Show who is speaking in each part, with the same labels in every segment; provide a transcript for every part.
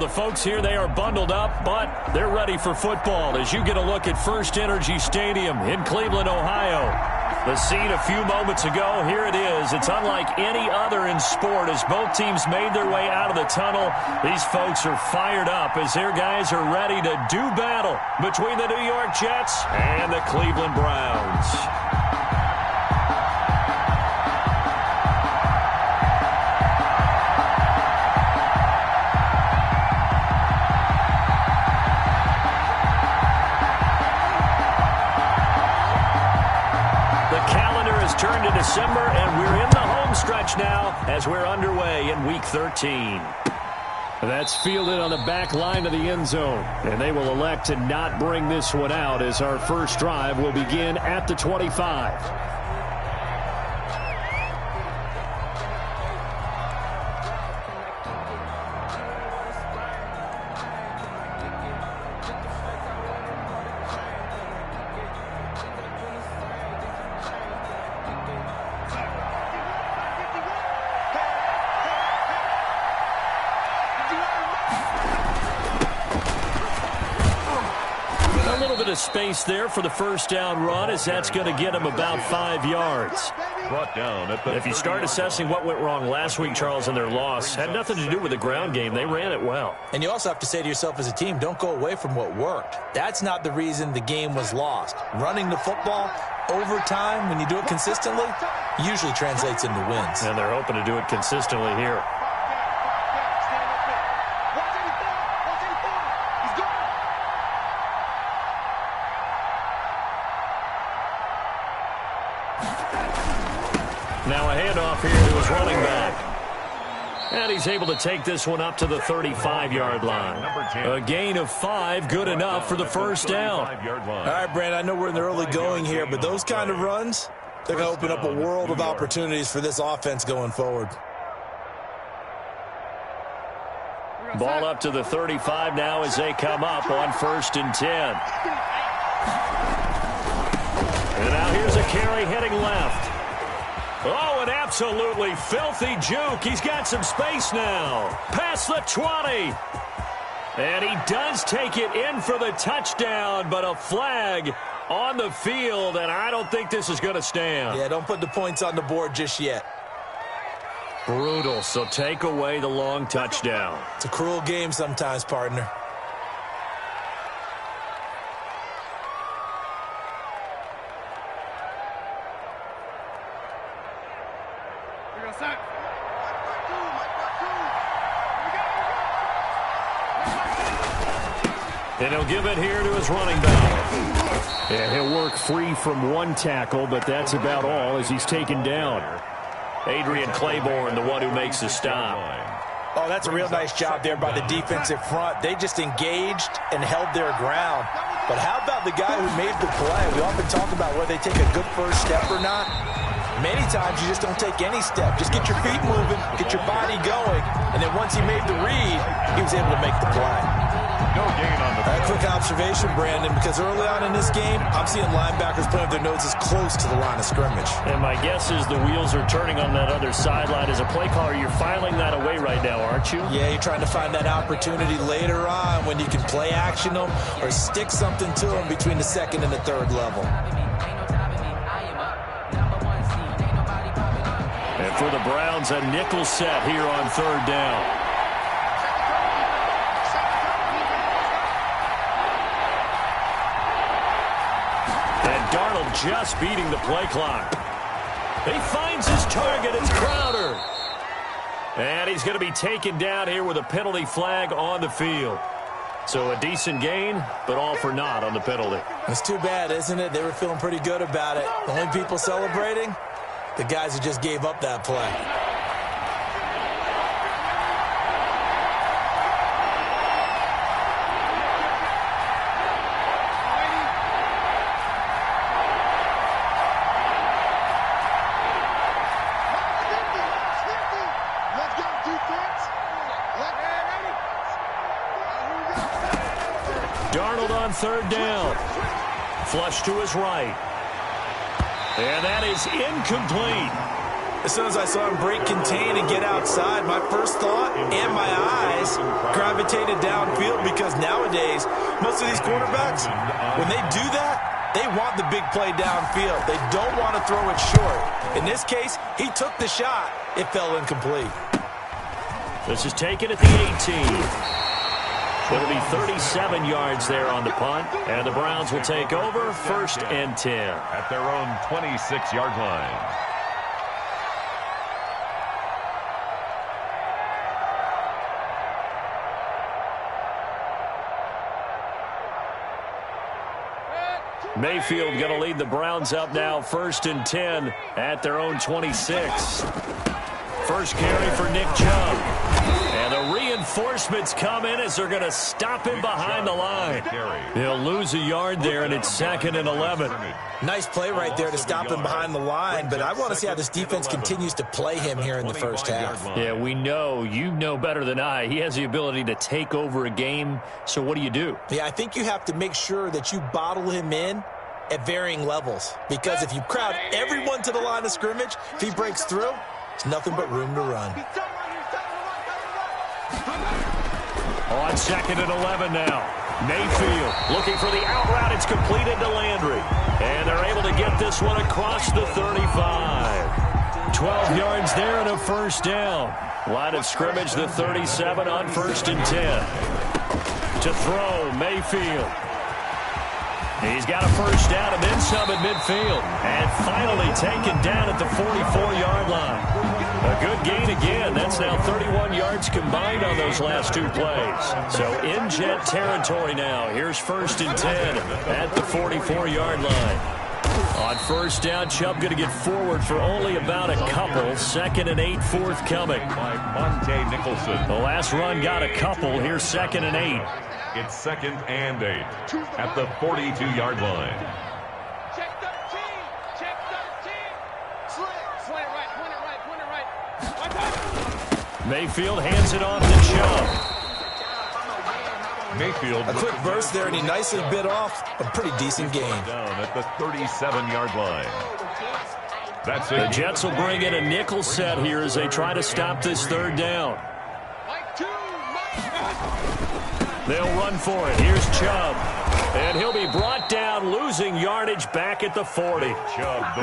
Speaker 1: The folks here, they are bundled up, but they're ready for football as you get a look at First Energy Stadium in Cleveland, Ohio. The scene a few moments ago, here it is. It's unlike any other in sport as both teams made their way out of the tunnel. These folks are fired up as their guys are ready to do battle between the New York Jets and the Cleveland Browns. Turned to December, and we're in the home stretch now as we're underway in Week 13. That's fielded on the back line of the end zone, and they will elect to not bring this one out as our first drive will begin at the 25. Space there for the first down run as that's going to get him about 5 yards.
Speaker 2: Brought down at the
Speaker 1: if you start assessing what went wrong last week, Charles, in their loss, had nothing to do with the ground game. They ran it well.
Speaker 3: And you also have to say to yourself as a team, don't go away from what worked. That's not the reason the game was lost. Running the football over time, when you do it consistently, usually translates into wins.
Speaker 1: And they're hoping to do it consistently here. Now a handoff here to his running back. And he's able to take this one up to the 35-yard line. A gain of 5, good enough for the first down.
Speaker 3: All right, Brandon, I know we're in the early going here, but those kind of runs, they're going to open up a world of opportunities for this offense going forward.
Speaker 1: Ball up to the 35 now as they come up on 1st and 10. And now here's a carry heading left. Oh, an absolutely filthy juke. He's got some space now. Past the 20. And he does take it in for the touchdown, but a flag on the field, and I don't think this is going to stand.
Speaker 3: Yeah, don't put the points on the board just yet.
Speaker 1: Brutal, so take away the long touchdown.
Speaker 3: It's a cruel game sometimes, partner.
Speaker 1: And he'll give it here to his running back. And he'll work free from one tackle, but that's about all as he's taken down. Adrian Claiborne, the one who makes the stop.
Speaker 3: Oh, that's a real nice job there by the defensive front. They just engaged and held their ground. But how about the guy who made the play? We often talk about whether they take a good first step or not. Many times you just don't take any step. Just get your feet moving, get your body going, and then once he made the read, he was able to make the play.
Speaker 2: No gain on the
Speaker 3: play. Quick observation, Brandon, because early on in this game, I'm seeing linebackers putting their noses close to the line of scrimmage.
Speaker 1: And my guess is the wheels are turning on that other sideline. As a play caller, you're filing that away right now, aren't you?
Speaker 3: Yeah, you're trying to find that opportunity later on when you can play action them or stick something to them between the second and the third level.
Speaker 1: And for the Browns, a nickel set here on 3rd down. Darnold just beating the play clock. He finds his target. It's Crowder. And he's going to be taken down here with a penalty flag on the field. So a decent gain, but all for naught on the penalty.
Speaker 3: It's too bad, isn't it? They were feeling pretty good about it. The only people celebrating, the guys who just gave up that play.
Speaker 1: Darnold on 3rd down. Flush to his right. And that is incomplete.
Speaker 3: As soon as I saw him break contain and get outside, my first thought and my eyes gravitated downfield, because nowadays, most of these quarterbacks, when they do that, they want the big play downfield. They don't want to throw it short. In this case, he took the shot. It fell incomplete.
Speaker 1: This is taken at the 18. It'll be 37 yards there on the punt, and the Browns will take over 1st and 10.
Speaker 2: At their own 26-yard line.
Speaker 1: Mayfield going to lead the Browns up now, 1st and 10 at their own 26. First carry for Nick Chubb. And the reinforcements come in as they're going to stop him behind the line. He'll lose a yard there, and it's 2nd and 11.
Speaker 3: Nice play right there to stop him behind the line, but I want to see how this defense continues to play him here in the first half.
Speaker 1: Yeah, we know. You know better than I. He has the ability to take over a game, so what do?
Speaker 3: Yeah, I think you have to make sure that you bottle him in at varying levels, because if you crowd everyone to the line of scrimmage, if he breaks through, it's nothing but room to run.
Speaker 1: On 2nd and 11 now. Mayfield looking for the out route. It's completed to Landry. And they're able to get this one across the 35. 12 yards there and a first down. Line of scrimmage, the 37 on 1st and 10. To throw, Mayfield. He's got a first down and then some at midfield. And finally taken down at the 44-yard line. A good gain again. That's now 31 yards combined on those last 2 plays. So in jet territory now. Here's 1st and 10 at the 44-yard line. On first down, Chubb going to get forward for only about a couple. 2nd and 8 forthcoming.
Speaker 2: By Monte Nicholson.
Speaker 1: The last run got a couple. Here's 2nd and 8.
Speaker 2: It's 2nd and 8 at the 42-yard line.
Speaker 4: Check 13. Check 13. Slant right. Point it right.
Speaker 1: Mayfield hands it off to Chubb.
Speaker 2: Mayfield.
Speaker 3: A quick burst there, and he nicely bit off a pretty decent gain.
Speaker 2: Down at the 37-yard line. That's it.
Speaker 1: The Jets will bring in a nickel set here as they try to stop this 3rd down. They'll run for it. Here's Chubb. And he'll be brought down, losing yardage back at the 40.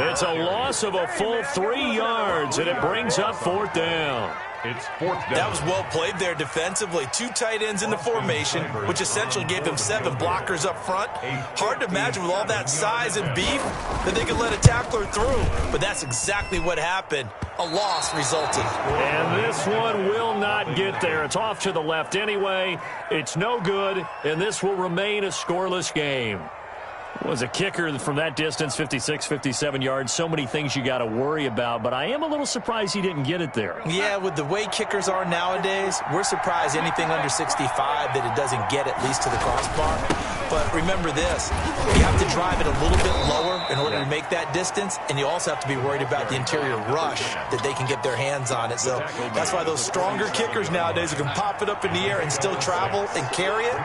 Speaker 1: It's a loss of a full 3 yards, and it brings up 4th down.
Speaker 2: It's 4th down.
Speaker 3: That was well played there defensively. 2 tight ends in the formation, which essentially gave them 7 blockers up front. Hard to imagine with all that size and beef that they could let a tackler through. But that's exactly what happened. A loss resulted.
Speaker 1: And this one will not get there. It's off to the left anyway. It's no good, and this will remain a scoreless game. Was a kicker from that distance, 56, 57 yards. So many things you got to worry about, but I am a little surprised he didn't get it there.
Speaker 3: Yeah, with the way kickers are nowadays, we're surprised anything under 65 that it doesn't get at least to the crossbar. But remember this, you have to drive it a little bit lower in order to make that distance, and you also have to be worried about the interior rush that they can get their hands on it. So that's why those stronger kickers nowadays who can pop it up in the air and still travel and carry it,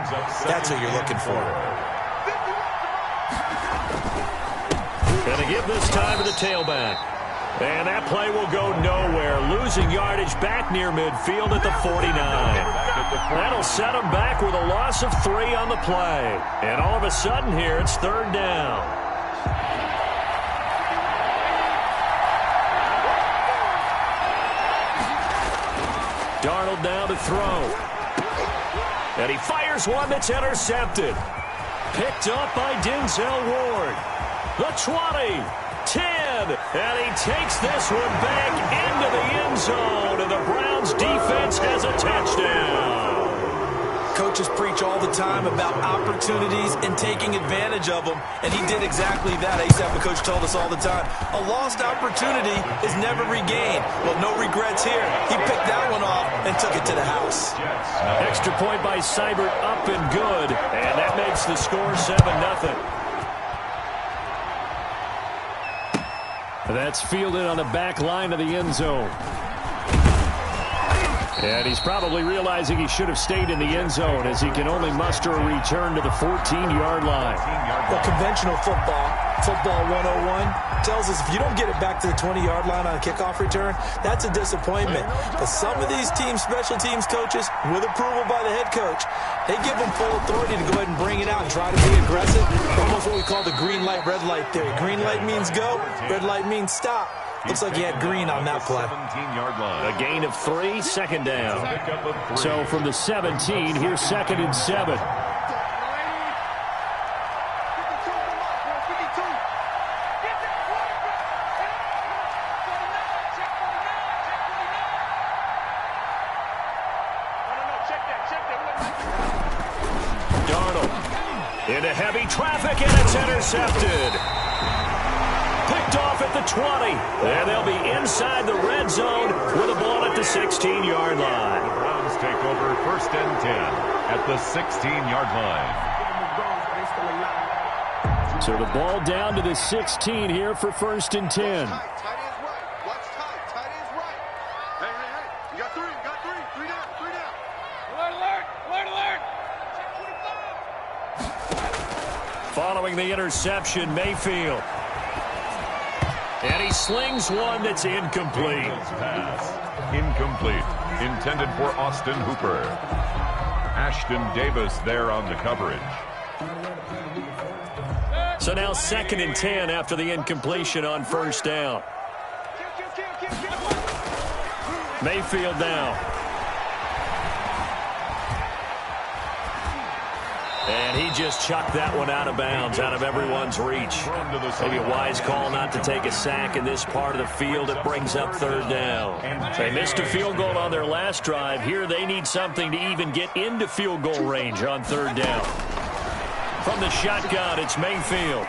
Speaker 3: that's what you're looking for.
Speaker 1: Going to give this time to the tailback. And that play will go nowhere. Losing yardage back near midfield at the 49. That'll set them back with a loss of 3 on the play. And all of a sudden here, it's 3rd down. Darnold now to throw. And he fires one that's intercepted. Picked up by Denzel Ward. The 20, 10, and he takes this one back into the end zone, and the Browns defense has a touchdown.
Speaker 3: Coaches preach all the time about opportunities and taking advantage of them, and he did exactly that. I used to have a coach told us all the time, a lost opportunity is never regained. Well, no regrets here. He picked that one off and took it to the house.
Speaker 1: Extra point by Seibert, up and good, and that makes the score 7-0. That's fielded on the back line of the end zone. And he's probably realizing he should have stayed in the end zone as he can only muster a return to the 14-yard line.
Speaker 3: Well, conventional football, Football 101 tells us if you don't get it back to the 20-yard line on a kickoff return, that's a disappointment. But some of these special teams coaches, with approval by the head coach, they give them full authority to go ahead and bring it out and try to be aggressive. Almost what we call the green light, red light theory. Green light means go, red light means stop. Looks like he had green on that play.
Speaker 2: 17-yard line.
Speaker 1: A gain of 3, second down. So from the 17, here's 2nd and 7. Into heavy traffic, and it's intercepted. Picked off at the 20. And they'll be inside the red zone with a ball at the 16-yard line.
Speaker 2: The Browns take over 1st and 10 at the 16-yard line.
Speaker 1: So the ball down to the 16 here for 1st and 10. Following the interception, Mayfield. And he slings one that's incomplete.
Speaker 2: Pass. Incomplete. Intended for Austin Hooper. Ashton Davis there on the coverage.
Speaker 1: So now 2nd and 10 after the incompletion on 1st down. Mayfield now. And he just chucked that one out of bounds, out of everyone's reach. Maybe a wise call not to take a sack in this part of the field. It brings up 3rd down. They missed a field goal on their last drive. Here they need something to even get into field goal range on 3rd down. From the shotgun, it's Mayfield.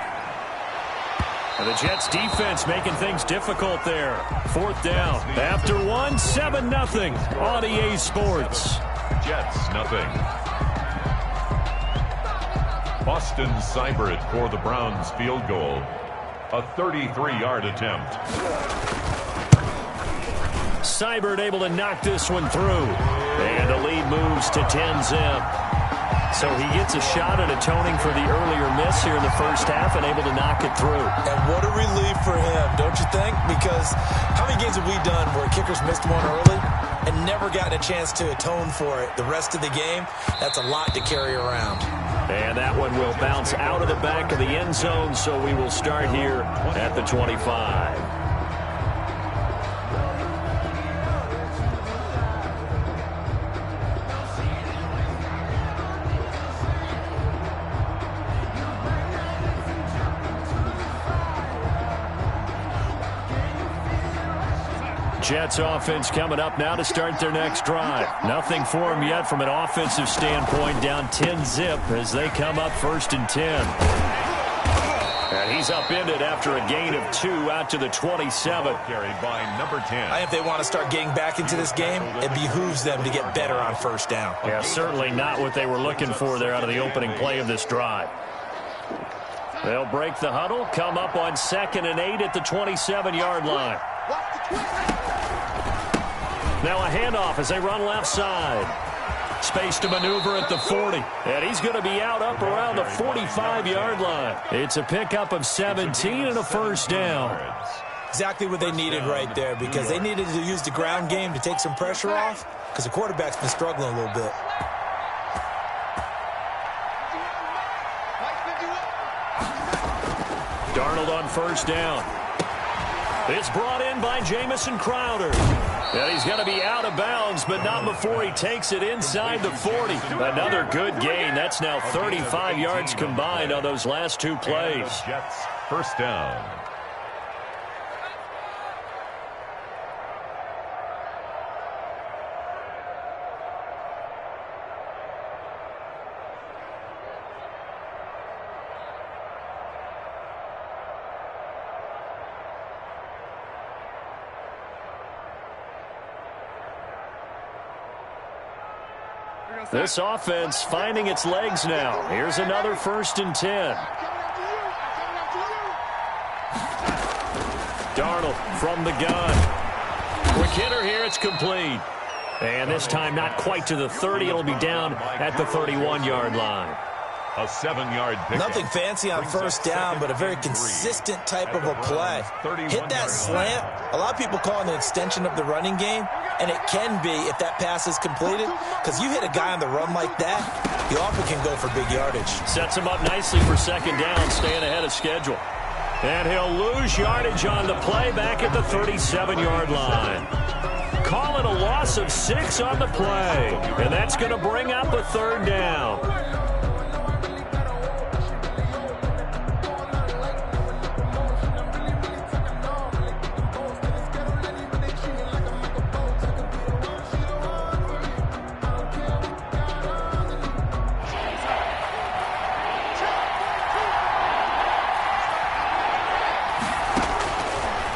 Speaker 1: And the Jets defense making things difficult there. 4th down. After 1, 7-0 on EA Sports.
Speaker 2: Jets, nothing. Austin Seibert for the Browns field goal. A 33-yard attempt.
Speaker 1: Seibert able to knock this one through. And the lead moves to 10-zip. So he gets a shot at atoning for the earlier miss here in the 1st half and able to knock it through.
Speaker 3: And what a relief for him, don't you think? Because how many games have we done where kickers missed one early and never gotten a chance to atone for it the rest of the game? That's a lot to carry around.
Speaker 1: And that one will bounce out of the back of the end zone, so we will start here at the 25. Jets offense coming up now to start their next drive. Nothing for them yet from an offensive standpoint, down 10-zip as they come up 1st and 10. And he's upended after a gain of 2 out to the 27.
Speaker 2: Carried by number 10.
Speaker 3: If they want to start getting back into this game, it behooves them to get better on 1st down.
Speaker 1: Yeah, certainly not what they were looking for there out of the opening play of this drive. They'll break the huddle, come up on 2nd and 8 at the 27-yard line. Now a handoff as they run left side. Space to maneuver at the 40. And he's going to be out up around the 45-yard line. It's a pickup of 17 and a 1st down.
Speaker 3: Exactly what they needed right there, because they needed to use the ground game to take some pressure off, because the quarterback's been struggling a little bit.
Speaker 1: Darnold on 1st down. It's brought in by Jamison Crowder. And he's going to be out of bounds, but not before he takes it inside the 40. Another good gain. That's now 35 yards combined on those last 2 plays.
Speaker 2: Jets, 1st down.
Speaker 1: This offense finding its legs now. Here's another 1st and 10. Darnold from the gun. Quick hitter here. It's complete. And this time not quite to the 30. It'll be down at the 31-yard line.
Speaker 2: A 7-yard pickup.
Speaker 3: Nothing fancy on first down, but a very consistent type of a play. Hit that slant. A lot of people call it an extension of the running game, and it can be if that pass is completed, because you hit a guy on the run like that, he often can go for big yardage.
Speaker 1: Sets him up nicely for second down, staying ahead of schedule. And he'll lose yardage on the play back at the 37-yard line. Call it a loss of 6 on the play, and that's going to bring up a third down.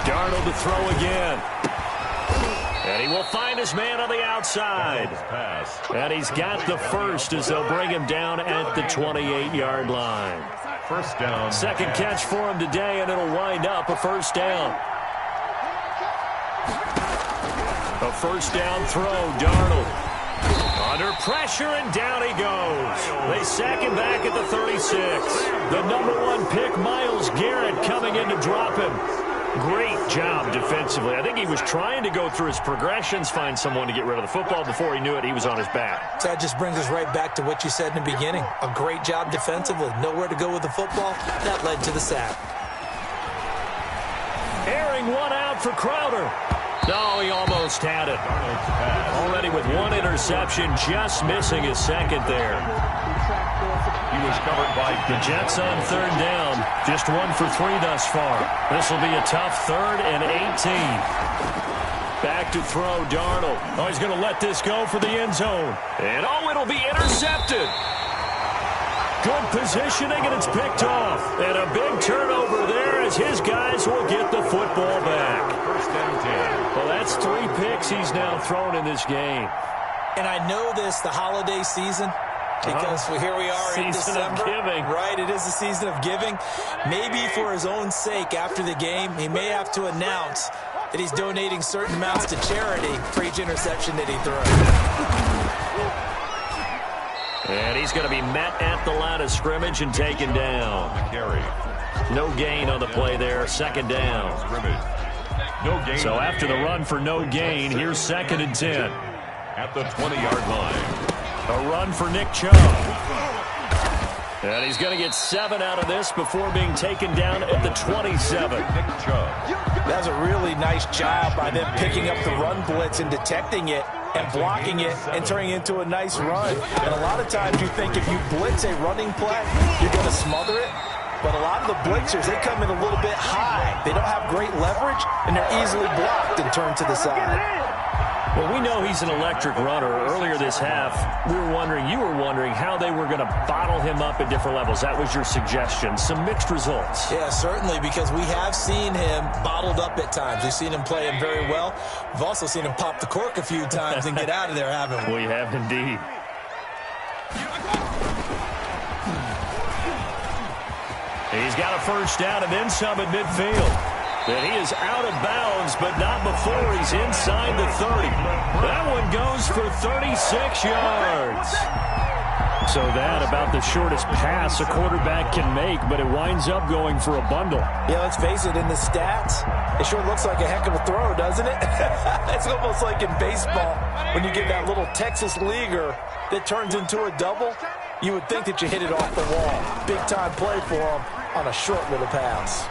Speaker 1: Darnold to throw again. And he will find his man on the outside. And he's got the first as they'll bring him down at the 28-yard line.
Speaker 2: First down.
Speaker 1: Second catch for him today, and it'll wind up a first down. A first down throw, Darnold. Under pressure, and down he goes. They sack him back at the 36. The #1 pick, Myles Garrett, coming in to drop him. Great job defensively. I think he was trying to go through his progressions, find someone to get rid of the football. Before he knew it, he was on his back.
Speaker 3: So that just brings us right back to what you said in the beginning. A great job defensively. Nowhere to go with the football. That led to the sack.
Speaker 1: Airing one out for Crowder. No, he almost had it. Already with one interception, just missing his second there.
Speaker 2: He was covered by
Speaker 1: the Jets on third down. Just 1 for 3 thus far. This will be a tough 3rd and 18. Back to throw, Darnold. Oh, he's going to let this go for the end zone. And, oh, it'll be intercepted. Good positioning, and it's picked off. And a big turnover there as his guys will get the football back.
Speaker 2: First and 10.
Speaker 1: Well, that's 3 picks he's now thrown in this game.
Speaker 3: And I know this, the holiday season, because here we are in December.
Speaker 1: Season of giving.
Speaker 3: Right, it is the season of giving. Maybe for his own sake after the game, he may have to announce that he's donating certain amounts to charity for each interception that he throws.
Speaker 1: And he's going to be met at the line of scrimmage and taken down. No gain on the play there, second down.
Speaker 2: No gain.
Speaker 1: So after the run for no gain, here's 2nd and 10.
Speaker 2: At the 20-yard line.
Speaker 1: A run for Nick Chubb. And he's going to get 7 out of this before being taken down at the 27.
Speaker 2: Nick Chubb.
Speaker 3: That's a really nice job by them picking up the run blitz and detecting it and blocking it and turning it into a nice run. And a lot of times you think if you blitz a running play, you're going to smother it. But a lot of the blitzers, they come in a little bit high. They don't have great leverage, and they're easily blocked and turned to the side.
Speaker 1: Well, we know he's an electric runner. Earlier this half, you were wondering how they were going to bottle him up at different levels. That was your suggestion. Some mixed results.
Speaker 3: Yeah, certainly, because we have seen him bottled up at times. We've seen him play him very well. We've also seen him pop the cork a few times and get out of there, haven't we?
Speaker 1: We have indeed. He's got a first down and then some at midfield. And he is out of bounds, but not before he's inside the 30. That one goes for 36 yards. So that about the shortest pass a quarterback can make, but it winds up going for a bundle.
Speaker 3: Yeah, let's face it, in the stats, it sure looks like a heck of a throw, doesn't it? It's almost like in baseball when you get that little Texas leaguer that turns into a double. You would think that you hit it off the wall. Big-time play for him on a short little pass.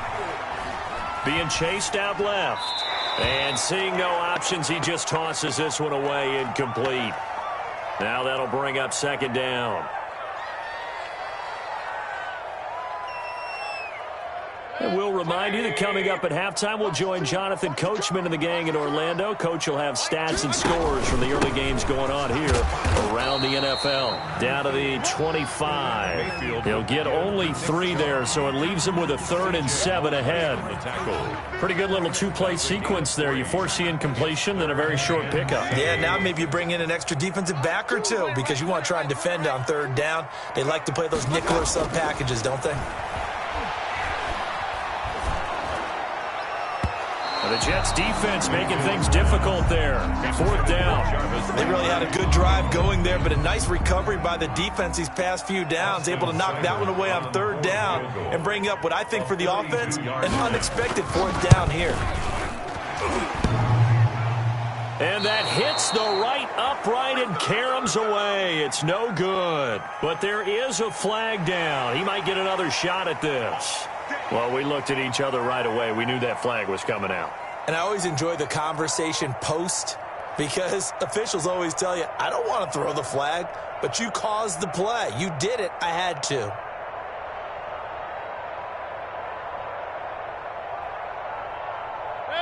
Speaker 1: Being chased out left. And seeing no options, he just tosses this one away incomplete. Now that'll bring up second down. And we'll remind you that coming up at halftime, we'll join Jonathan Coachman and the gang in Orlando. Coach will have stats and scores from the early games going on here around the NFL. Down to the 25. He'll get only 3 there, so it leaves him with a 3rd and 7 ahead. Pretty good little 2-play sequence there. You force the incompletion, then a very short pickup.
Speaker 3: Yeah, now maybe you bring in an extra defensive back or 2 because you want to try and defend on 3rd down. They like to play those nickel or sub packages, don't they?
Speaker 1: The Jets defense making things difficult there. 4th down.
Speaker 3: They really had a good drive going there, but a nice recovery by the defense these past few downs, able to knock that one away on 3rd down and bring up what I think for the offense, an unexpected 4th down here.
Speaker 1: And that hits the right upright and caroms away. It's no good. But there is a flag down. He might get another shot at this. Well, we looked at each other right away. We knew that flag was coming out.
Speaker 3: And I always enjoy the conversation post because officials always tell you, I don't want to throw the flag, but you caused the play. You did it. I had to.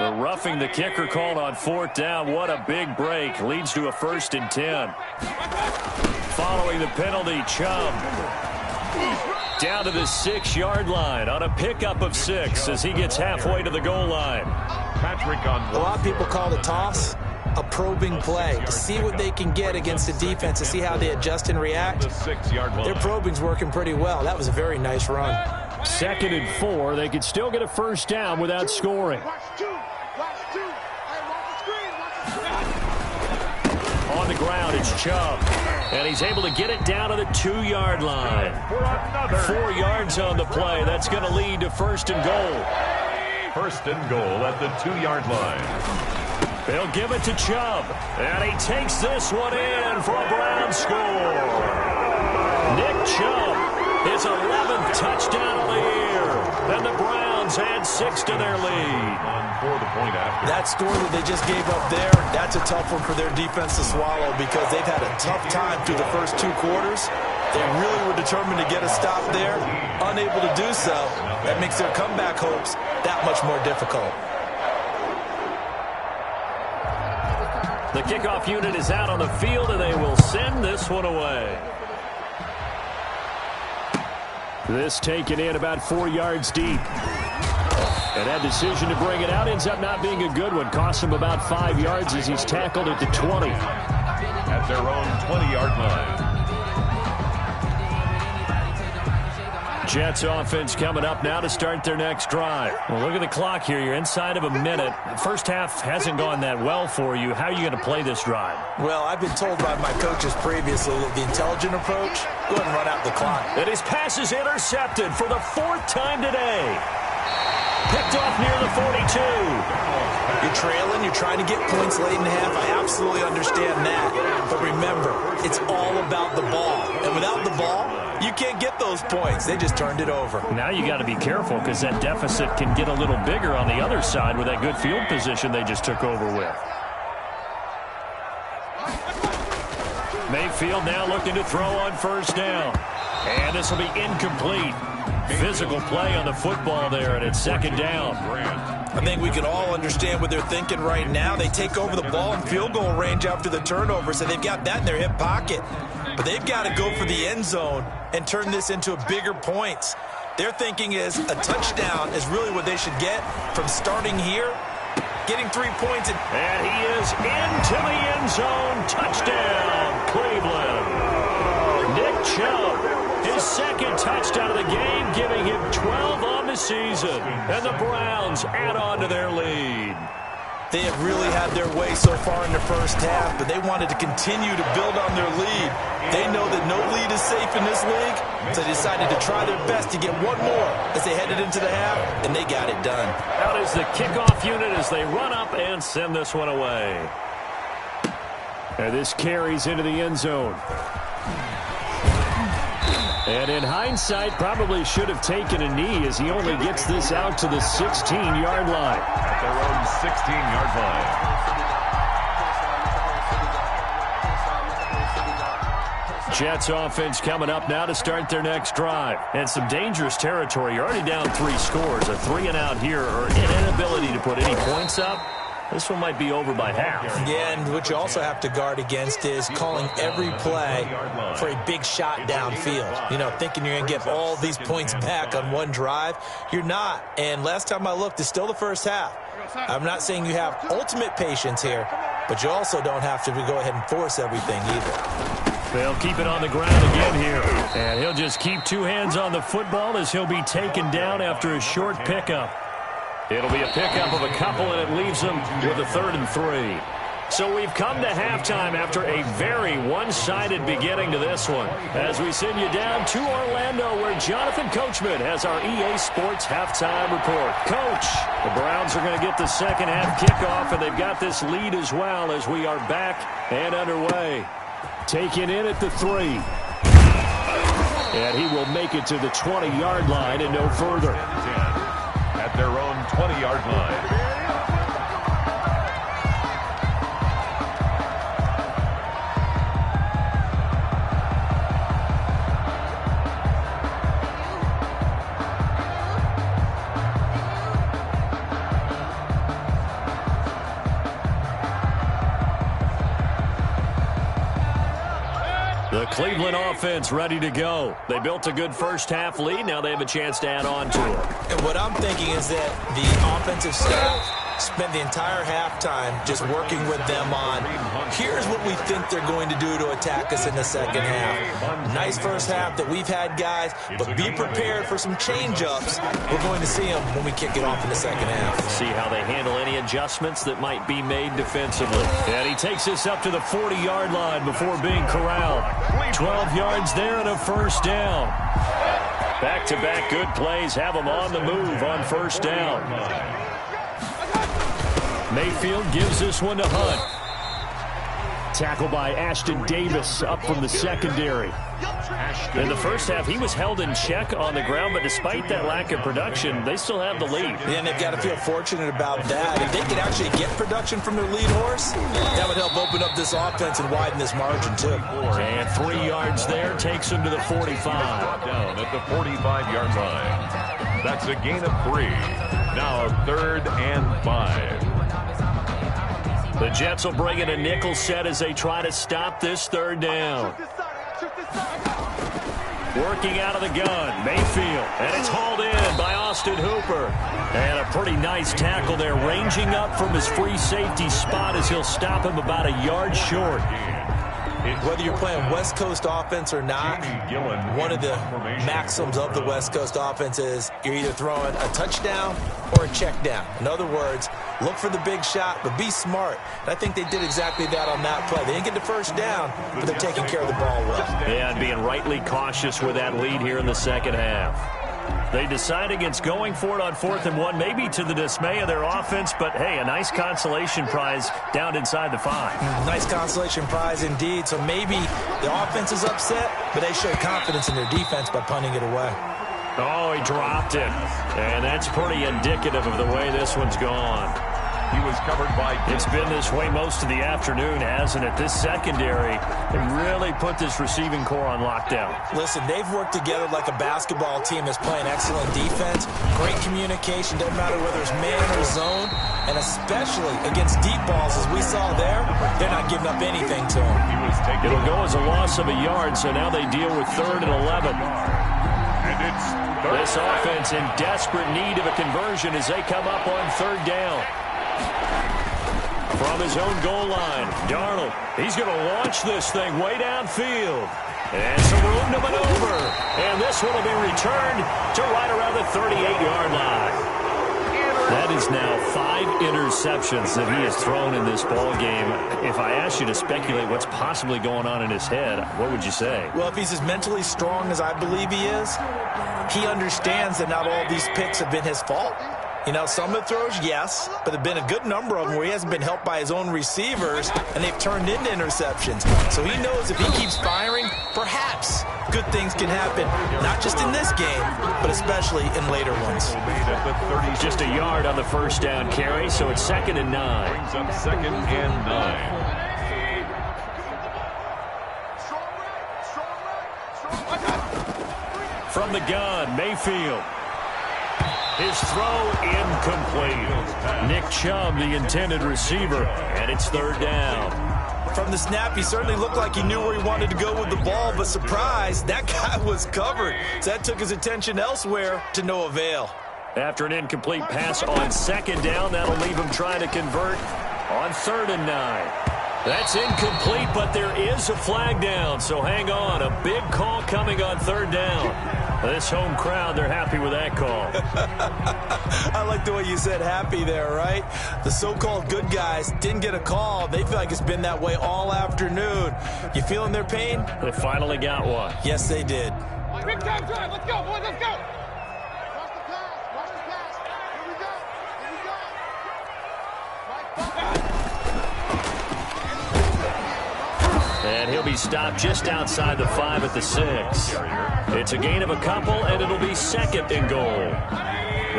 Speaker 1: The roughing the kicker called on 4th down. What a big break. Leads to a 1st and 10. Following the penalty, Chubb down to the 6-yard line on a pickup of 6 as he gets halfway to the goal line.
Speaker 2: Patrick on
Speaker 3: a lot of people call the toss a probing play to see what they can get against the defense, to see how they adjust and react.
Speaker 2: the 6-yard line.
Speaker 3: Their probing's working pretty well. That was a very nice run.
Speaker 1: 2nd and 4. They could still get a 1st down without scoring. On the ground, it's Chubb. And he's able to get it down to the 2-yard line. 4 yards on the play. That's going to lead to 1st and goal.
Speaker 2: 1st and goal at the 2-yard line.
Speaker 1: They'll give it to Chubb. And he takes this one in for a Brown score. Nick Chubb, his 11th touchdown of the year. And the Browns add 6 to their lead.
Speaker 3: That score that they just gave up there, that's a tough one for their defense to swallow because they've had a tough time through the first 2 quarters. They really were determined to get a stop there. Unable to do so, that makes their comeback hopes that much more difficult.
Speaker 1: The kickoff unit is out on the field, and they will send this one away. This taken in about 4 yards deep. And that decision to bring it out ends up not being a good one. Costs him about 5 yards as he's tackled at the 20.
Speaker 2: At their own 20-yard line.
Speaker 1: Jets offense coming up now to start their next drive. Well, look at the clock here. You're inside of a minute. The first half hasn't gone that well for you. How are you going to play this drive?
Speaker 3: Well, I've been told by my coaches previously that the intelligent approach, go ahead and run out the clock.
Speaker 1: And his pass is intercepted for the 4th time today. Picked off near the 42.
Speaker 3: You're trailing. You're trying to get points late in the half. I absolutely understand that. But remember, it's all about the ball. And without the ball, you can't get those points. They just turned it over.
Speaker 1: Now you got to be careful because that deficit can get a little bigger on the other side with that good field position they just took over with. Mayfield now looking to throw on 1st down. And this will be incomplete. Physical play on the football there, and it's 2nd down.
Speaker 3: I think we can all understand what they're thinking right now. They take over the ball in field goal range after the turnover, so they've got that in their hip pocket. But they've got to go for the end zone and turn this into bigger points. Their thinking is a touchdown is really what they should get from starting here, getting 3 points.
Speaker 1: And he is into the end zone. Touchdown, Cleveland. Nick Chubb, his 2nd touchdown of the game, giving him 12 on the season. And the Browns add on to their lead.
Speaker 3: They have really had their way so far in the first half, but they wanted to continue to build on their lead. They know that no lead is safe in this league, so they decided to try their best to get one more as they headed into the half, and they got it done.
Speaker 1: Out is the kickoff unit as they run up and send this one away. And this carries into the end zone. And in hindsight, probably should have taken a knee as he only gets this out to the 16-yard line.
Speaker 2: At their own 16-yard line.
Speaker 1: Jets offense coming up now to start their next drive. And some dangerous territory. You're already down 3 scores. A 3-and-out here or an inability to put any points up. This one might be over by half.
Speaker 3: Yeah, and what you also have to guard against is calling every play for a big shot downfield. You know, thinking you're going to get all these points back on one drive. You're not. And last time I looked, it's still the first half. I'm not saying you have ultimate patience here, but you also don't have to go ahead and force everything either.
Speaker 1: They'll keep it on the ground again here. And he'll just keep 2 hands on the football as he'll be taken down after a short pickup. It'll be a pickup of a couple, and it leaves them with a 3rd and 3. So we've come to halftime after a very one-sided beginning to this one, as we send you down to Orlando, where Jonathan Coachman has our EA Sports halftime report. Coach, the Browns are going to get the second half kickoff, and they've got this lead as well as we are back and underway. Taken in at the 3. And he will make it to the 20-yard line and no further.
Speaker 2: At their own 20-yard line.
Speaker 1: The Cleveland offense ready to go. They built a good first-half lead. Now they have a chance to add on to it.
Speaker 3: And what I'm thinking is that the offensive staff spent the entire halftime just working with them on, here's what we think they're going to do to attack us in the second half. Nice first half that we've had, guys, but be prepared for some change-ups. We're going to see them when we kick it off in the second half.
Speaker 1: See how they handle any adjustments that might be made defensively. And he takes this up to the 40-yard line before being corralled. 12 yards there and a first down. Back-to-back good plays have them on the move on first down. Mayfield gives this one to Hunt. Tackle by Ashton Davis up from the secondary. In the first half, he was held in check on the ground, but despite that lack of production, they still have the lead.
Speaker 3: And they've got to feel fortunate about that. If they could actually get production from their lead horse, that would help open up this offense and widen this margin, too.
Speaker 1: And 3 yards there takes him to the 45.
Speaker 2: Down at the 45-yard line. That's a gain of 3. Now 3rd and 5.
Speaker 1: The Jets will bring in a nickel set as they try to stop this 3rd down. Working out of the gun, Mayfield, and it's hauled in by Austin Hooper. And a pretty nice tackle there, ranging up from his free safety spot as he'll stop him about a yard short.
Speaker 3: Whether you're playing West Coast offense or not, one of the maxims of the West Coast offense is you're either throwing a touchdown or a check down. In other words, look for the big shot, but be smart. And I think they did exactly that on that play. They didn't get the first down, but they're taking care of the ball well.
Speaker 1: Yeah, and being rightly cautious with that lead here in the second half. They decide against going for it on 4th and 1, maybe to the dismay of their offense, but hey, a nice consolation prize down inside the 5.
Speaker 3: Nice consolation prize indeed. So maybe the offense is upset, but they show confidence in their defense by punting it away.
Speaker 1: Oh, he dropped it. And that's pretty indicative of the way this one's gone.
Speaker 2: He was covered by...
Speaker 1: It's been this way most of the afternoon, hasn't it? This secondary really put this receiving core on lockdown.
Speaker 3: Listen, they've worked together like a basketball team that's playing excellent defense. Great communication, doesn't matter whether it's man or zone. And especially against deep balls, as we saw there, they're not giving up anything to them.
Speaker 1: It'll go as a loss of a yard, so now they deal with 3rd and 11.
Speaker 2: And it's
Speaker 1: this offense in desperate need of a conversion as they come up on 3rd down. From his own goal line, Darnold, he's going to launch this thing way downfield. And some room to maneuver. And this one will be returned to right around the 38-yard line. That is now 5 interceptions that he has thrown in this ball game. If I asked you to speculate what's possibly going on in his head, what would you say?
Speaker 3: Well, if he's as mentally strong as I believe he is, he understands that not all these picks have been his fault. You know, some of the throws, yes, but there have been a good number of them where he hasn't been helped by his own receivers, and they've turned into interceptions. So he knows if he keeps firing, perhaps good things can happen, not just in this game, but especially in later ones.
Speaker 1: Just a yard on the first down carry, so it's 2nd and 9.
Speaker 2: Brings up 2nd and 9.
Speaker 1: From the gun, Mayfield. His throw incomplete. Nick Chubb, the intended receiver, and it's 3rd down.
Speaker 3: From the snap, he certainly looked like he knew where he wanted to go with the ball, but surprise, that guy was covered. So that took his attention elsewhere to no avail.
Speaker 1: After an incomplete pass on 2nd down, that'll leave him trying to convert on 3rd and 9. That's incomplete, but there is a flag down, so hang on. A big call coming on third down. This home crowd, they're happy with that call.
Speaker 3: I like the way you said happy there, right? The so-called good guys didn't get a call. They feel like it's been that way all afternoon. You feeling their pain?
Speaker 1: They finally got one.
Speaker 3: Yes, they did.
Speaker 4: Big time drive. Let's go, boys. Let's go.
Speaker 1: And he'll be stopped just outside the 5 at the 6. It's a gain of a couple, and it'll be second and goal.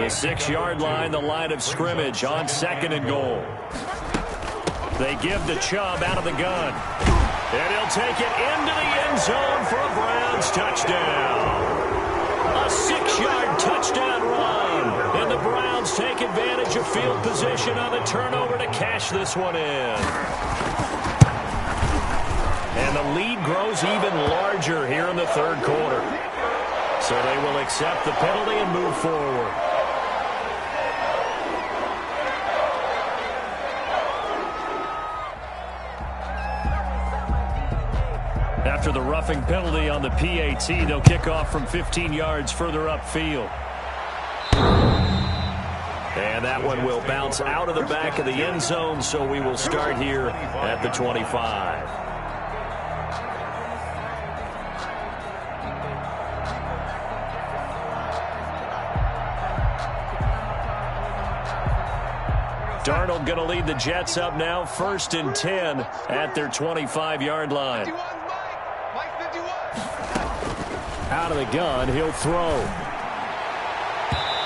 Speaker 1: The 6-yard line, the line of scrimmage on second and goal. They give to Chubb out of the gun. And he'll take it into the end zone for a Browns touchdown. A 6-yard touchdown run. And the Browns take advantage of field position on the turnover to cash this one in. And the lead grows even larger here in the third quarter. So they will accept the penalty and move forward. After the roughing penalty on the PAT, they'll kick off from 15 yards further upfield. And that one will bounce out of the back of the end zone, so we will start here at the 25. Darnold going to lead the Jets up now, 1st and 10 at their 25-yard line. Out of the gun, he'll throw.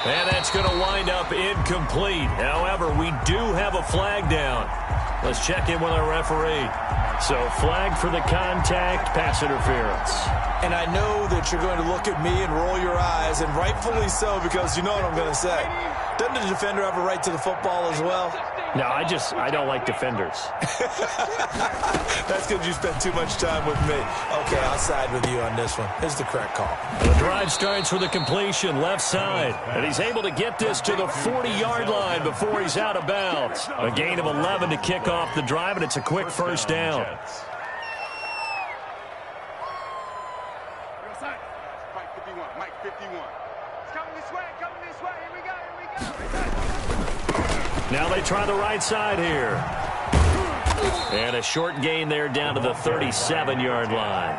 Speaker 1: And that's going to wind up incomplete. However, we do have a flag down. Let's check in with our referee. So, flag for the contact, pass interference.
Speaker 3: And I know that you're going to look at me and roll your eyes, and rightfully so, because you know what I'm going to say. Doesn't the defender have a right to the football as well?
Speaker 1: No, I don't like defenders.
Speaker 3: That's because you spent too much time with me. Okay, I'll side with you on this one. Here's the correct call.
Speaker 1: The drive starts with a completion left side, and he's able to get this to the 40-yard line before he's out of bounds. A gain of 11 to kick off the drive, and it's a quick first down.
Speaker 4: Mike 51, Mike 51. It's coming this way, Here we go.
Speaker 1: Now they try the right side here. And a short gain there down to the 37-yard line.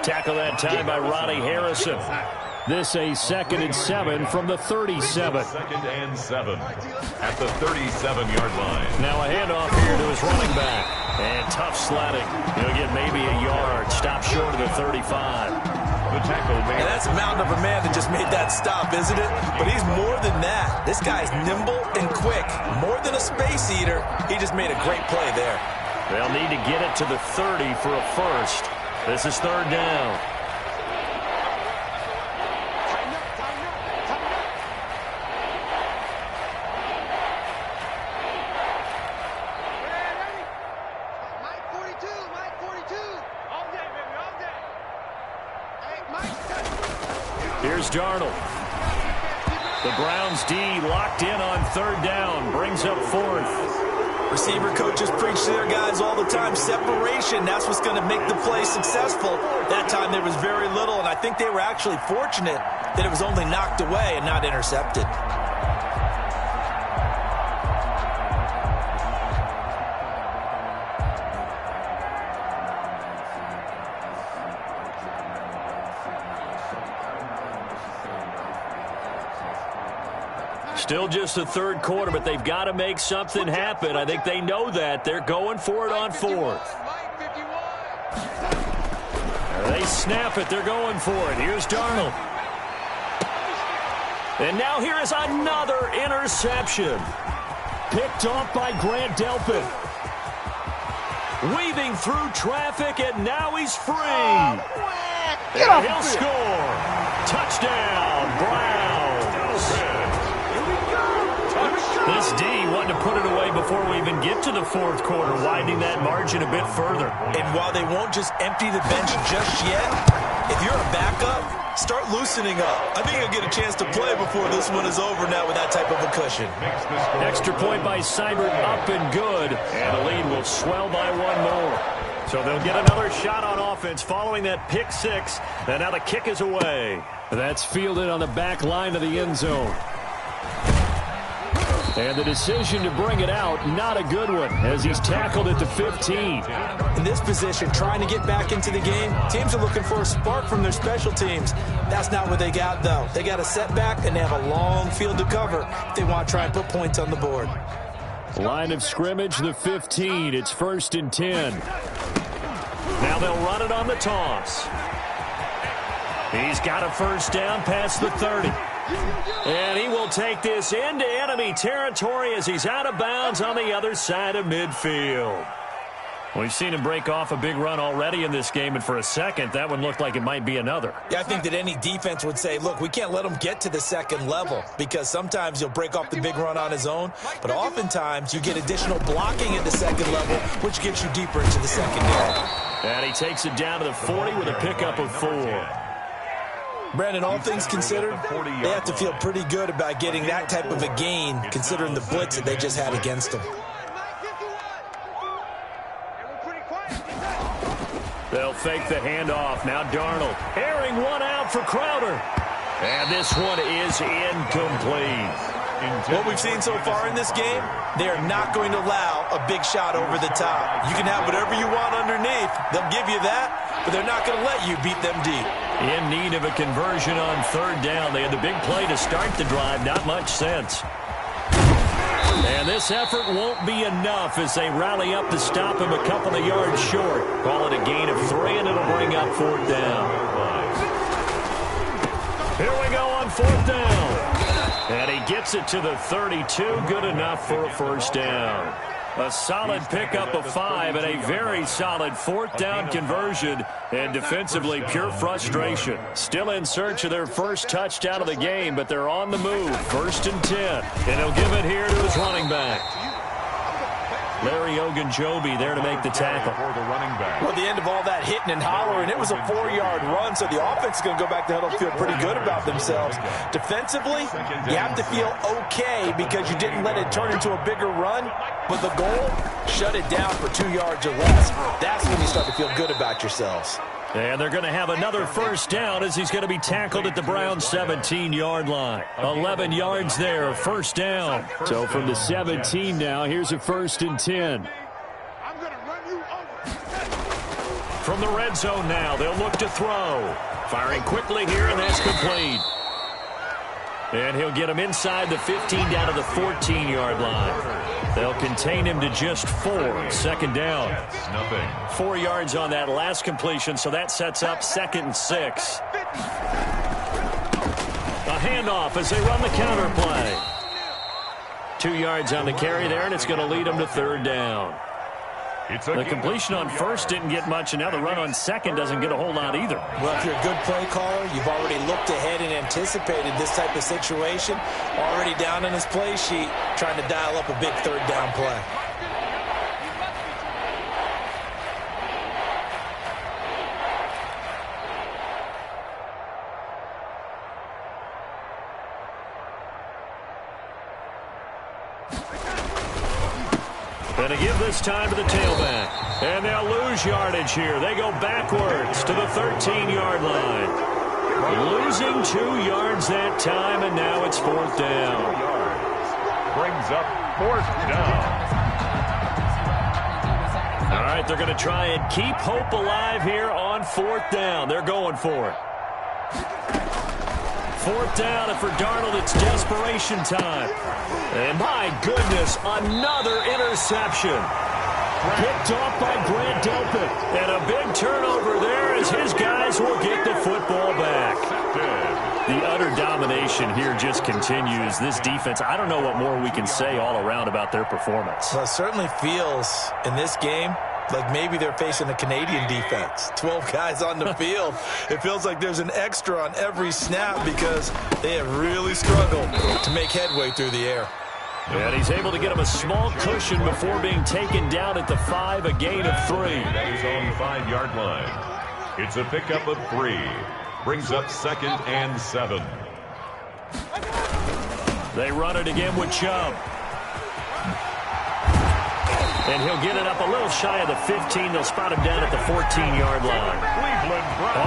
Speaker 1: Tackle that time by Ronnie Harrison. This a 2nd and 7 from the 37.
Speaker 2: 2nd and 7 at the 37-yard line.
Speaker 1: Now a handoff here to his running back. And tough sledding. He'll get maybe a yard. Stop short of the 35.
Speaker 2: The tackle made.
Speaker 3: And that's a mountain of a man that just made that stop, isn't it? But he's more than that. This guy's nimble and quick. More than a space eater. He just made a great play there.
Speaker 1: They'll need to get it to the 30 for a first. This is third down. Here's Darnold. The Browns D locked in on third down. Brings up 4th.
Speaker 3: Receiver coaches preach to their guys all the time. Separation, that's what's going to make the play successful. That time there was very little, and I think they were actually fortunate that it was only knocked away and not intercepted.
Speaker 1: Still just the third quarter, but they've got to make something happen. I think they know that. They're going for it on 4th. They snap it. They're going for it. Here's Darnold. And now here is another interception. Picked off by Grant Delpit. Weaving through traffic, and now he's free. And he'll score. Touchdown, Browns. This D wanted to put it away before we even get to the fourth quarter, widening that margin a bit further.
Speaker 3: And while they won't just empty the bench just yet, If you're a backup, start loosening up. I think you'll get a chance to play before this one is over now with that type of a cushion.
Speaker 1: Extra point by Seibert, up and good. And the lead will swell by one more. So they'll get another shot on offense following that pick six. And now the kick is away. That's fielded on the back line of the end zone. And the decision to bring it out, not a good one, as he's tackled at the 15.
Speaker 3: In this position, trying to get back into the game, teams are looking for a spark from their special teams. That's not what they got, though. They got a setback, and they have a long field to cover if they want to try and put points on the board.
Speaker 1: Line of scrimmage, the 15. It's 1st and 10. Now they'll run it on the toss. He's got a first down past the 30. And he will take this into enemy territory as he's out of bounds on the other side of midfield. We've seen him break off a big run already in this game, and for a second, that one looked like it might be another.
Speaker 3: Yeah, I think that any defense would say, look, we can't let him get to the second level, because sometimes he'll break off the big run on his own, but oftentimes you get additional blocking at the second level, which gets you deeper into the secondary.
Speaker 1: And he takes it down to the 40 with a pickup of 4.
Speaker 3: Brandon, all things considered, they have to feel pretty good about getting that type of a gain, considering the blitz that they just had against them.
Speaker 1: They'll fake the handoff. Now Darnold airing one out for Crowder. And this one is incomplete.
Speaker 3: What we've seen so far in this game, they are not going to allow a big shot over the top. You can have whatever you want underneath. They'll give you that, but they're not going to let you beat them deep.
Speaker 1: In need of a conversion on 3rd down. They had the big play to start the drive. Not much sense. And this effort won't be enough as they rally up to stop him a couple of yards short. Call it a gain of 3, and it'll bring up 4th down. Here we go on 4th down. And he gets it to the 32. Good enough for a first down. A solid pickup of 5 and a very solid 4th down conversion. And defensively, pure frustration. Still in search of their first touchdown of the game, but they're on the move. 1st and 10. And he'll give it here to his running back. Larry Ogunjobi there to make the tackle.
Speaker 3: Well, at the end of all that hitting and hollering, it was a 4-yard run, so the offense is going to go back to huddle, feel pretty good about themselves. Defensively, you have to feel okay because you didn't let it turn into a bigger run, but the goal, shut it down for 2 yards or less. That's when you start to feel good about yourselves.
Speaker 1: And they're going to have another first down as he's going to be tackled at the Browns' 17-yard line. 11 yards there, first down. So from the 17 now, here's a 1st and 10.
Speaker 4: I'm going to run you over.
Speaker 1: From the red zone now, they'll look to throw. Firing quickly here, and that's complete. And he'll get him inside the 15 down to the 14-yard line. They'll contain him to just 4. 2nd down. 4 yards on that last completion, so that sets up 2nd and 6. A handoff as they run the counter play. 2 yards on the carry there, and it's going to lead them to 3rd down. The completion on 1st didn't get much, and now the run on 2nd doesn't get a whole lot either.
Speaker 3: Well, if you're a good play caller, you've already looked ahead and anticipated this type of situation. Already down on his play sheet, trying to dial up a big 3rd down play.
Speaker 1: And to give this time to the tailback. And they'll lose yardage here. They go backwards to the 13-yard line. Losing 2 yards that time, and now it's 4th down.
Speaker 2: Brings up 4th down.
Speaker 1: All right, they're going to try and keep hope alive here on 4th down. They're going for it. 4th down, and for Darnold, it's desperation time. And my goodness, another interception. Picked off by Grant Delpit. And a big turnover there as his guys will get the football back. The utter domination here just continues. This defense, I don't know what more we can say all around about their performance.
Speaker 3: Well, it certainly feels in this game like maybe they're facing a Canadian defense. 12 guys on the field. It feels like there's an extra on every snap because they have really struggled to make headway through the air.
Speaker 1: And he's able to get him a small cushion before being taken down at the 5, a gain of 3.
Speaker 2: That is on the 5-yard line. It's a pickup of 3. Brings up 2nd and 7.
Speaker 1: They run it again with Chubb. And he'll get it up a little shy of the 15. They'll spot him down at the 14-yard line.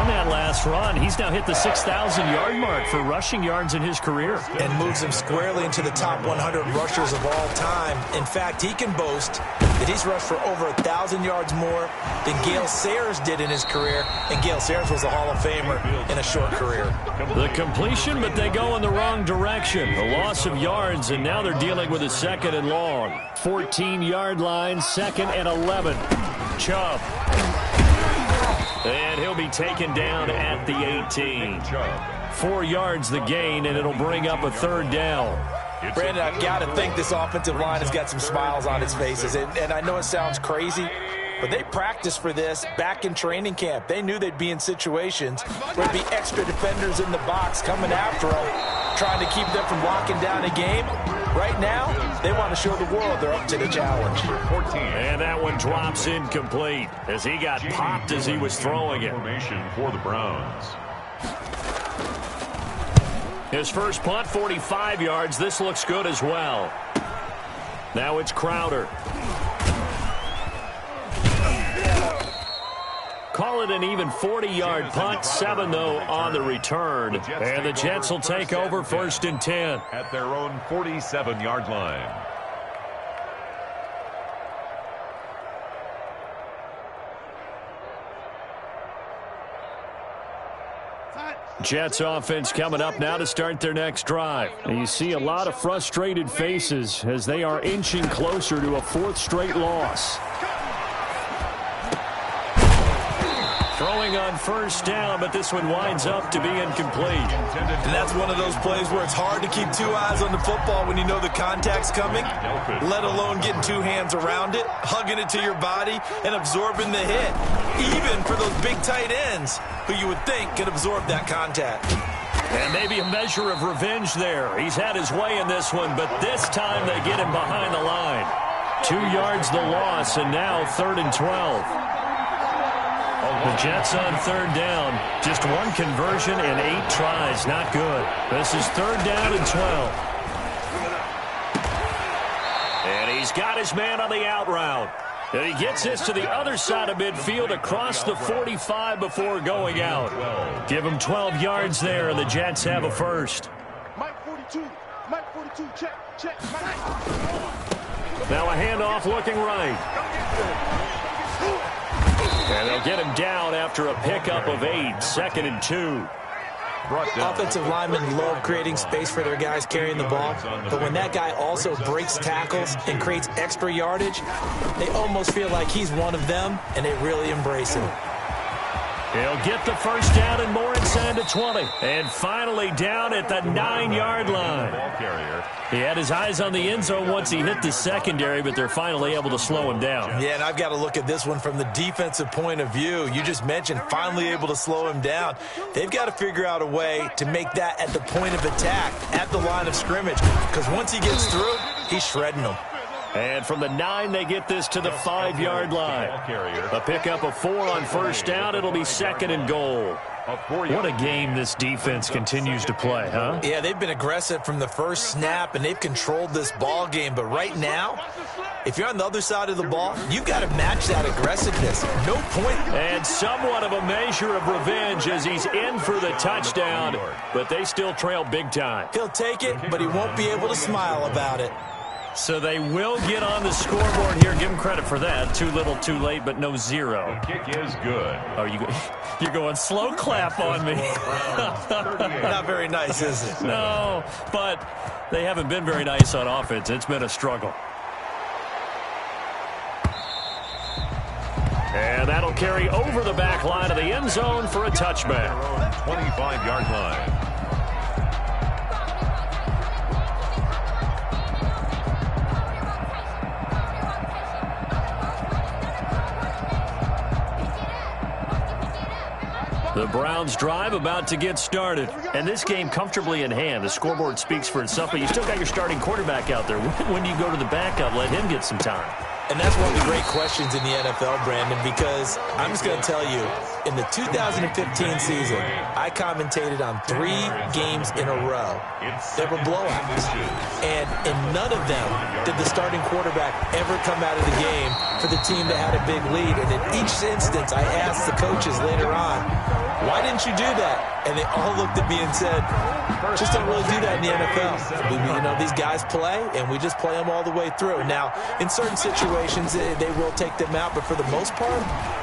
Speaker 1: On that last run, he's now hit the 6,000-yard mark for rushing yards in his career.
Speaker 3: And moves him squarely into the top 100 rushers of all time. In fact, he can boast that he's rushed for over 1,000 yards more than Gale Sayers did in his career. And Gale Sayers was a Hall of Famer in a short career.
Speaker 1: The completion, but they go in the wrong direction. A loss of yards, and now they're dealing with a 2nd and long. 14-yard line, 2nd and 11. Chubb. And he'll be taken down at the 18. 4 yards the gain, and it'll bring up a 3rd down.
Speaker 3: Brandon, I've got to think this offensive line has got some smiles on its faces. And I know it sounds crazy, but they practiced for this back in training camp. They knew they'd be in situations where there'd be extra defenders in the box coming after them, trying to keep them from locking down a game. Right now, they want to show the world they're up to the challenge.
Speaker 2: 14.
Speaker 1: And that one drops incomplete as he got popped as he was throwing it.
Speaker 2: Formation for the Browns.
Speaker 1: His first punt, 45 yards. This looks good as well. Now it's Crowder. Call it an even 40-yard punt. 7, though, on the return. And the Jets will take over 1st and 10.
Speaker 2: At their own 47-yard line.
Speaker 1: Jets offense coming up now to start their next drive. And you see a lot of frustrated faces as they are inching closer to a 4th straight loss. Throwing on 1st down, but this one winds up to be incomplete.
Speaker 3: And that's one of those plays where it's hard to keep 2 eyes on the football when you know the contact's coming, let alone getting 2 hands around it, hugging it to your body, and absorbing the hit, even for those big tight ends who you would think could absorb that contact.
Speaker 1: And maybe a measure of revenge there. He's had his way in this one, but this time they get him behind the line. 2 yards the loss, and now 3rd and 12. The Jets on 3rd down. Just 1 conversion and 8 tries. Not good. This is 3rd down and 12. And he's got his man on the out route. And he gets this to the other side of midfield across the 45 before going out. Give him 12 yards there, and the Jets have a 1st.
Speaker 4: Mike 42. Mike 42. Check.
Speaker 1: Now a handoff looking right. And they'll get him down after a pickup of 8. 2nd and 2.
Speaker 3: Offensive linemen love creating space for their guys carrying the ball, but when that guy also breaks tackles and creates extra yardage, they almost feel like he's one of them, and they really embrace him.
Speaker 1: He'll get the 1st down and more inside the 20. And finally down at the 9-yard line. He had his eyes on the end zone once he hit the secondary, but they're finally able to slow him down.
Speaker 3: Yeah, and I've got to look at this one from the defensive point of view. You just mentioned finally able to slow him down. They've got to figure out a way to make that at the point of attack, at the line of scrimmage, because once he gets through, he's shredding them.
Speaker 1: And from the 9, they get this to the 5-yard line. A pickup of 4 on 1st down. It'll be 2nd and goal. What a game this defense continues to play, huh?
Speaker 3: Yeah, they've been aggressive from the first snap, and they've controlled this ball game. But right now, if you're on the other side of the ball, you've got to match that aggressiveness. No point.
Speaker 1: And somewhat of a measure of revenge as he's in for the touchdown, but they still trail big time.
Speaker 3: He'll take it, but he won't be able to smile about it.
Speaker 1: So they will get on the scoreboard here. Give him credit for that. Too little, too late, but no 0.
Speaker 2: The kick is good.
Speaker 1: Oh, you're going slow clap on me.
Speaker 3: Not very nice, is it?
Speaker 1: No, but they haven't been very nice on offense. It's been a struggle. And that'll carry over the back line of the end zone for a touchback.
Speaker 2: 25-yard line.
Speaker 1: The Browns drive about to get started. And this game comfortably in hand. The scoreboard speaks for itself, but you still got your starting quarterback out there. When do you go to the backup? Let him get some time.
Speaker 3: And that's one of the great questions in the NFL, Brandon, because I'm just going to tell you, in the 2015 season, I commentated on 3 games in a row. They were blowouts. And in none of them did the starting quarterback ever come out of the game for the team that had a big lead. And in each instance, I asked the coaches later on, why didn't you do that? And they all looked at me and said, just don't really do that in the NFL. These guys play, and we just play them all the way through. Now, in certain situations, they will take them out, but for the most part,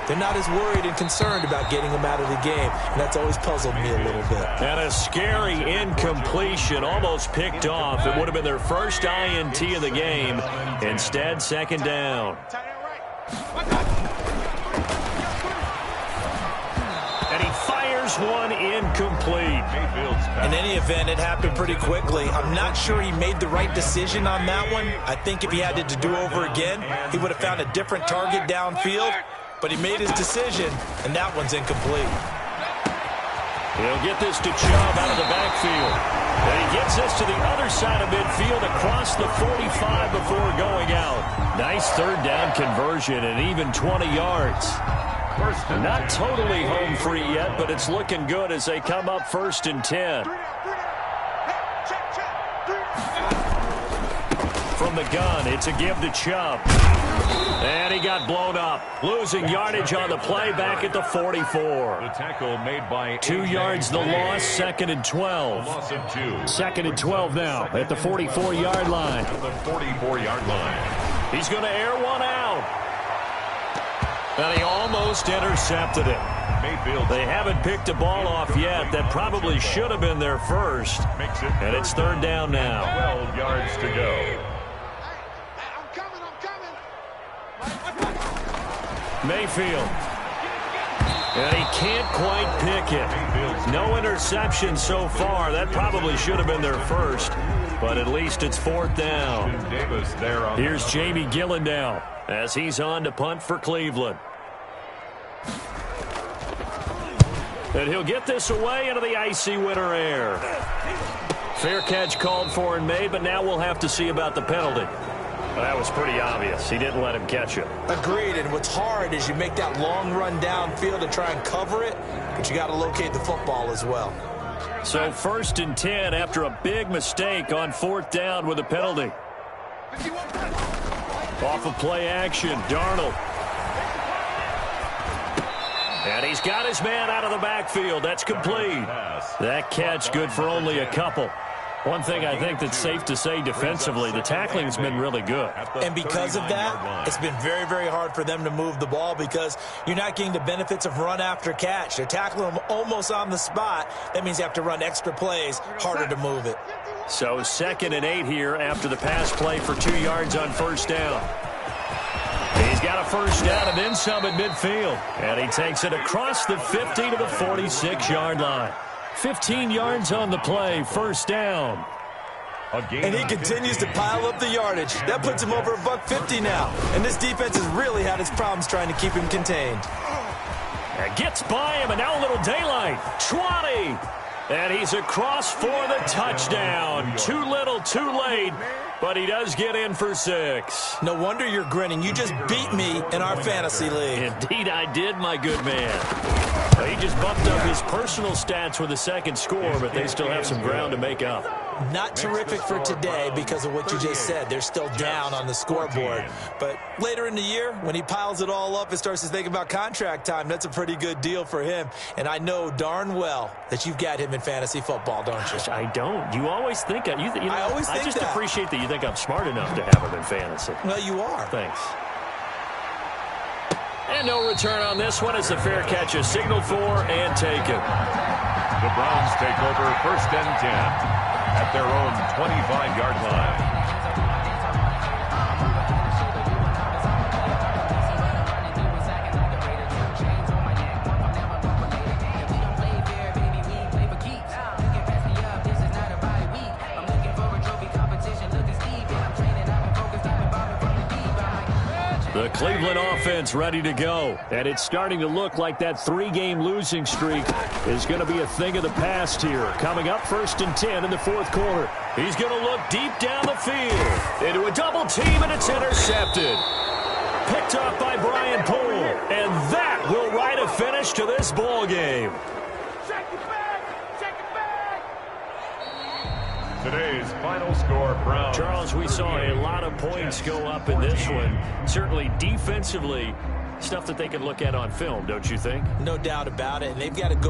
Speaker 3: they're not as worried and concerned about getting them out of the game, and that's always puzzled me a little bit.
Speaker 1: And a scary incompletion, almost picked off. It would have been their first INT of the game. Instead, second down. And he fires one incomplete.
Speaker 3: In any event, it happened pretty quickly. I'm not sure he made the right decision on that one. I think if he had to do over again, he would have found a different target downfield. But he made his decision, and that one's incomplete.
Speaker 1: He'll get this to Chubb out of the backfield. And he gets this to the other side of midfield across the 45 before going out. Nice third down conversion and even 20 yards. Not totally home free yet, but it's looking good as they come up 1st and 10. From the gun, it's a give to Chubb. And he got blown up. Losing yardage on the play back at the 44.
Speaker 2: The tackle made by
Speaker 1: 2 yards the loss, 2nd and 12.
Speaker 2: Loss of 2.
Speaker 1: 2nd and 12 now at the 44-yard line.
Speaker 2: At the 44-yard line.
Speaker 1: He's going to air one out. And he almost intercepted it.
Speaker 2: Mayfield.
Speaker 1: They haven't picked a ball off yet. That probably should have been their first.
Speaker 2: Makes it
Speaker 1: and it's third down now.
Speaker 2: 12 yards to go.
Speaker 1: Mayfield. And he can't quite pick it. No interception so far. That probably should have been their first. But at least it's 4th down. Here's Jamie Gillandale as he's on to punt for Cleveland. And he'll get this away into the icy winter air. Fair catch called for and made, but now we'll have to see about the penalty. Well, that was pretty obvious. He didn't let him catch it.
Speaker 3: Agreed, and what's hard is you make that long run downfield to try and cover it, but you got to locate the football as well.
Speaker 1: So 1st and 10 after a big mistake on 4th down with a penalty. Off of play action, Darnold. And he's got his man out of the backfield. That's complete. That catch good for only a couple. One thing I think that's safe to say defensively, the tackling's been really good.
Speaker 3: And because of that, it's been very, very hard for them to move the ball because you're not getting the benefits of run after catch. They're tackling them almost on the spot. That means you have to run extra plays, harder to move it.
Speaker 1: So 2nd and 8 here after the pass play for 2 yards on 1st down. He's got a 1st down and then some at midfield. And he takes it across the 50 to the 46-yard line. 15 yards on the play, 1st down.
Speaker 3: And he continues to pile up the yardage. That puts him over $150 now. And this defense has really had its problems trying to keep him contained.
Speaker 1: And gets by him, and now a little daylight. 20. And he's across for the touchdown. Too little, too late. But he does get in for 6.
Speaker 3: No wonder you're grinning. You just beat me in our fantasy league.
Speaker 1: Indeed I did, my good man. He just bumped up his personal stats with a 2nd score, but they still have some ground to make up.
Speaker 3: Not terrific for today because of what you just said. They're still down on the scoreboard. But later in the year, when he piles it all up and starts to think about contract time, that's a pretty good deal for him. And I know darn well that you've got him in fantasy football, don't you?
Speaker 1: I don't. You always think I just
Speaker 3: that.
Speaker 1: appreciate that you think I'm smart enough to have him in fantasy.
Speaker 3: Well, you are.
Speaker 1: Thanks. And no return on this one as the fair catch is signaled for and taken.
Speaker 2: The Browns take over 1st and 10 at their own 25-yard line.
Speaker 1: The Cleveland offense ready to go. And it's starting to look like that 3-game losing streak is going to be a thing of the past here. Coming up 1st and 10 in the 4th quarter. He's going to look deep down the field into a double team, and it's intercepted. picked off by Brian Poole. And that will write a finish to this ball game.
Speaker 4: Check it back! Check it back!
Speaker 2: Today's final score, Browns.
Speaker 1: Charles, we saw a lot of points go up in this one. Certainly defensively, stuff that they can look at on film, don't you think?
Speaker 3: No doubt about it, and they've got to go.